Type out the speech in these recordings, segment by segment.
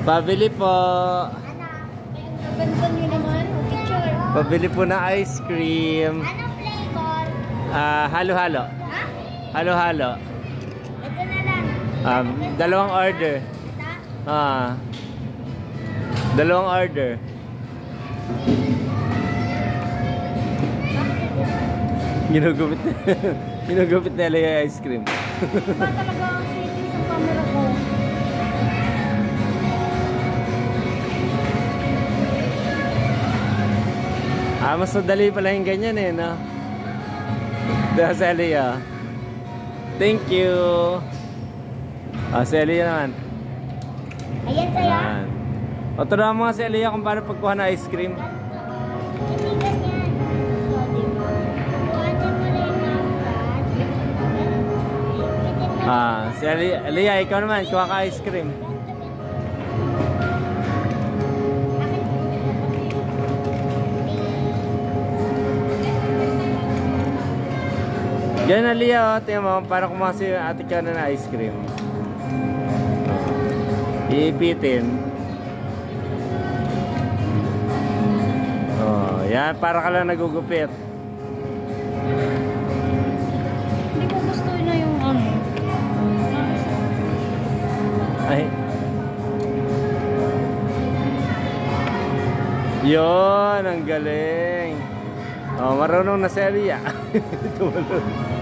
Pabili po. Ganda nyo naman. Picture. Pabili po ng ice cream. Anong flavor? Halo-halo. Ha? Halo-halo. Ito na lang. Dalawang order. Ito? Dalawang order. Ginugupit ginugupit nila yung ice cream. Iba talaga ang settings ng camera ko. Mas madali pala yung ganyan eh, no? Dahil si Elia. Thank you. Si Elia naman. Ayan sa'yo. O, turuan mo nga si Elia kung paano pagkuha ng ice cream. Hindi ganyan. So, diba? Kuhanin mo lang yung mouthpad. Si Elia, ikaw naman, kuha ka ice cream. Ganyan na Elia, tingnan mo, para kumuha si ate ka na ice cream. Iipitin. Yan, para ka lang nagugupit. Hindi ko gusto na yung ano. Ay. Yun, ang galing. Marunong na si Elia. Tumulong.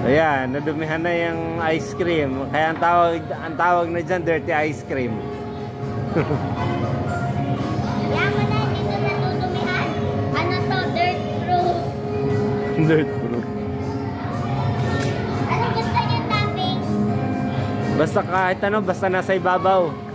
Ayan, nadumihan na yung ice cream. Kaya ang tawag na dyan, dirty ice cream. Kaya mo na, dito natutumihan. Ano to? Dirt proof. Dirt proof. Ano gusto yung toppings? Basta kahit ano, basta nasa ibabaw.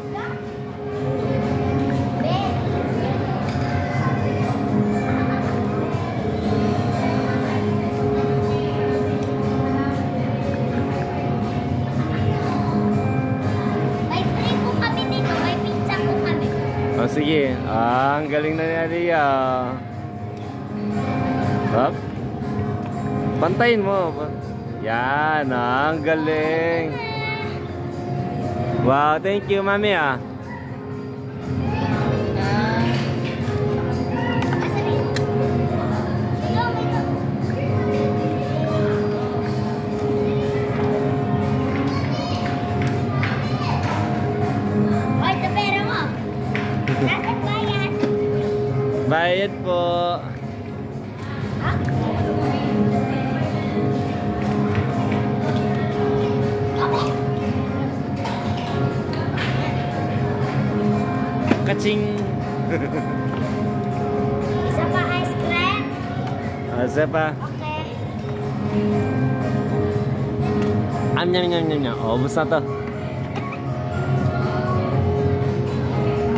Sige. Ang galing na ni Elia. Hop. Pantayin mo. Yan. Ang galing. Wow. Thank you, mami Bayad po. Kaching. Isa pa ice cream? Isa pa. Okay. Nyam. Ubus na to.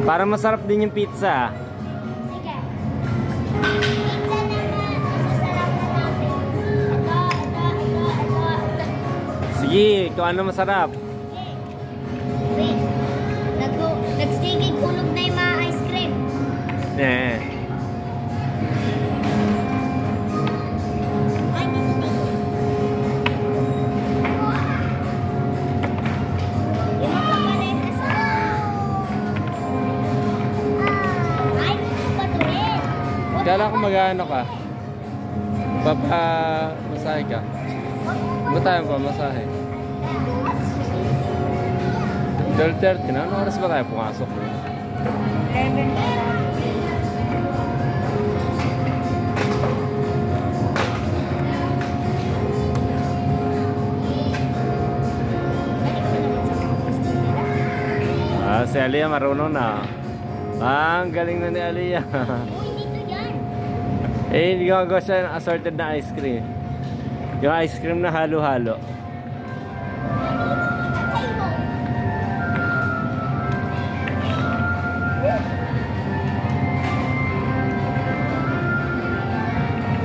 Para masarap din yung pizza. Sige, kung ano masarap. Wait. Nagsigig hulog na yung mga ice cream. Eh. Ay, dito. Yung magpapareha sa... Ay, gusto pa ito rin. Kala ko mag-ano ka. Masahe ka. Ba tayo pa masahe? 12:30 na? Ano oras ba tayo pumasok? 11. Si Elia marunong na. Ang galing na ni Elia. Uy, dito yan. Hindi ko gagawa siya ng assorted na ice cream. Yung ice cream na halo-halo.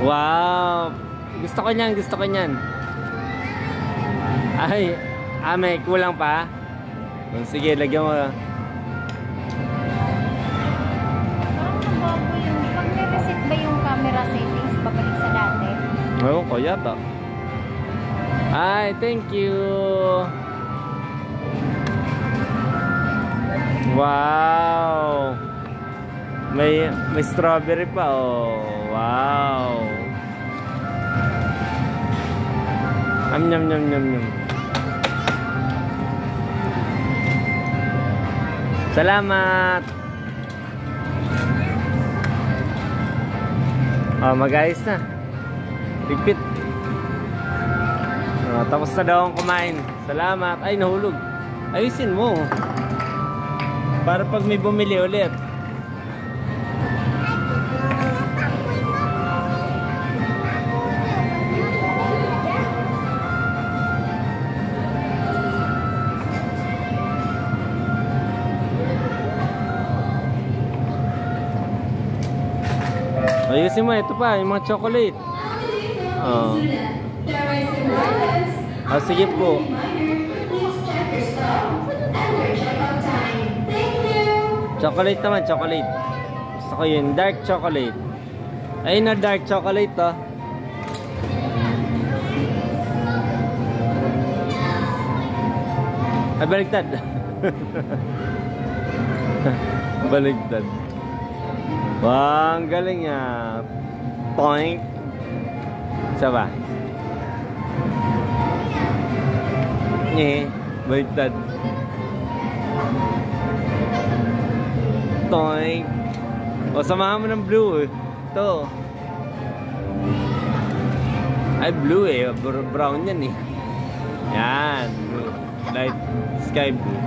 Wow! Gusto ko niyan. Ay, may kulang pa? Sige, lagyan mo. Parang nabago yung... Pag may-reset ba yung camera settings babalik sa dati? Oo, ko yata. Ay, thank you. Wow. May strawberry pa, oh. Wow. Nyam nyam nyam nyam. Salamat. Oh, mag-ayos na. Pigpit. Oh, tapos na daw akong kumain. Salamat. Ay, nahulog. Ayusin mo. Para pag may bumili ulit. Ayusin mo, ito pa, yung mga chocolate. Oh. Oh, sige po. Chocolate naman, chocolate. Gusto ko yun, dark chocolate. Ayun na, dark chocolate to. Ay, baligtad. Baligtad. Wow, ang galing nga. Poink. Isa ba? Baligtad. Poink. O, samahan mo ng blue. Ito. Ay, blue eh. Brown yan eh. Yan. Blue. Light sky blue.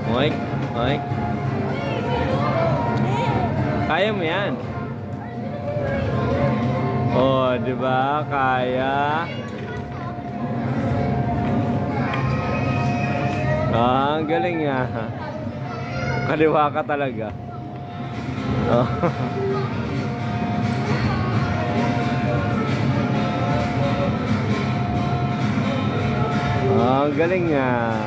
Poink. Poink. Kaya mo yan. Oh, di ba? Kaya. Ah, ang galing nga. Kaliwa ka talaga. Oh. Oh, ang galing nga.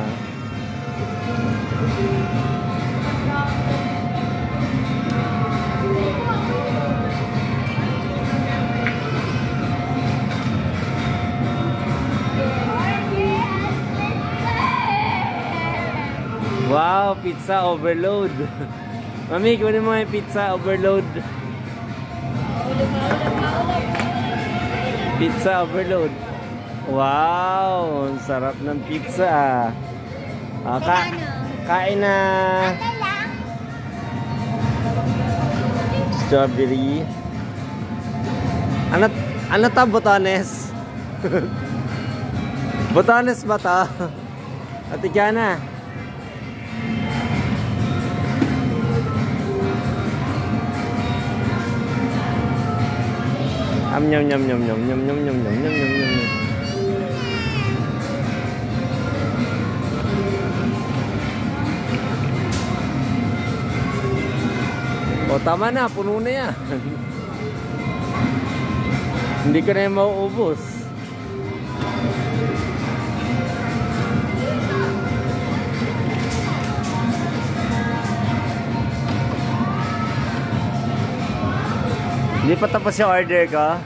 Wow, pizza overload. Mami, kunin mo yung pizza overload. Pizza overload. Wow, ang sarap ng pizza. Kain na. Strawberry. Ano ta, botones? Botones ba ta? Ate Jana. Nyam nyam nyam nyam nyam nyam nyam nyam nyam nyam nyam. O, tama na, puno na yan. Hindi ka na yung mauubos. Hindi pa tapos yung order ko.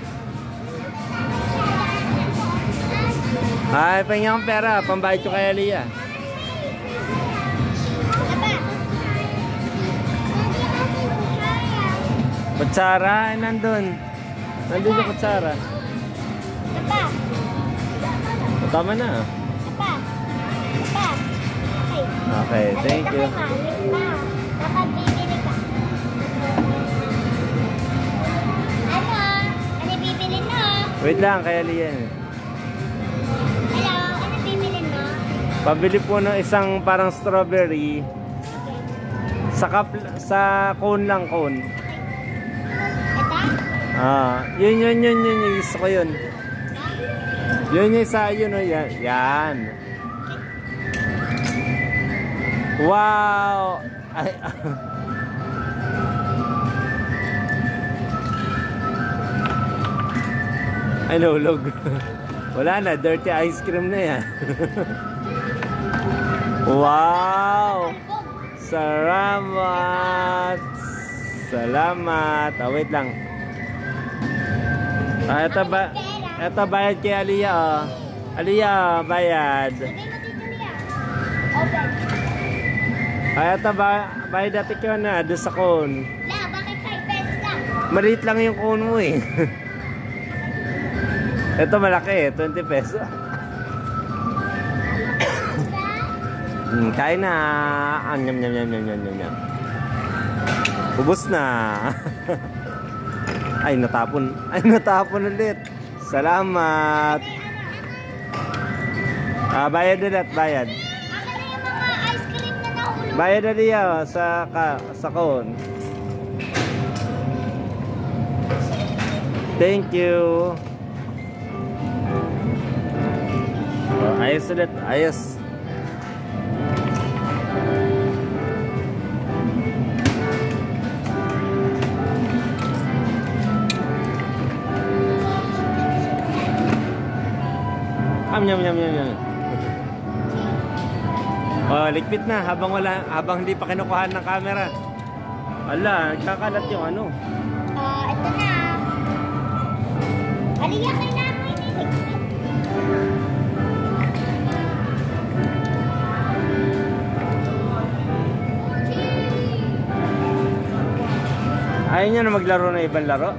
Ay, pahinga akong pera. Pambayad ko kay Aliyah. Kutsara, ay nandun. Nandun yung kutsara. Tama na. Okay, thank you. Wait lang, kay Aliyah. Hello, ano bibilin mo? Pabili po ng isang parang strawberry. Sa cone lang, cone. Ito? Yun. Gusto ko yun. Yun yung isa, yun o yan. Yan. Wow! Ay, ay, nahulog. Wala na, dirty ice cream na yan. Wow! Salamat! Salamat! Wait lang. Ito bayad kay Aliyah. Aliyah, bayad. Lagay mo dito niya. Open. Ay, ito bayad dati ka na, doon sa cone. La, bakit 5 pesos lang? Maliit lang yung cone mo eh. Ito malaki eh, 20 pesos. Kain na. Nyam nyam nyam nyam nyam nyam. Ubus na. Ay natapon. Ay natapon ulit. Salamat. Bayad ulit, bayad. Akin na yung mga ice cream na nahulog. Bayad na niya sa cone. Thank you. Ayos ulit, ayos. Nyam nyam nyam nyam. Oh, ligpit na habang hindi pa kinukuhaan ng camera. Ala, nagkakalat yung ano. Ito na. Aliyah, kailangan mo inilig. Ayaw niya na maglaro ng ibang laro.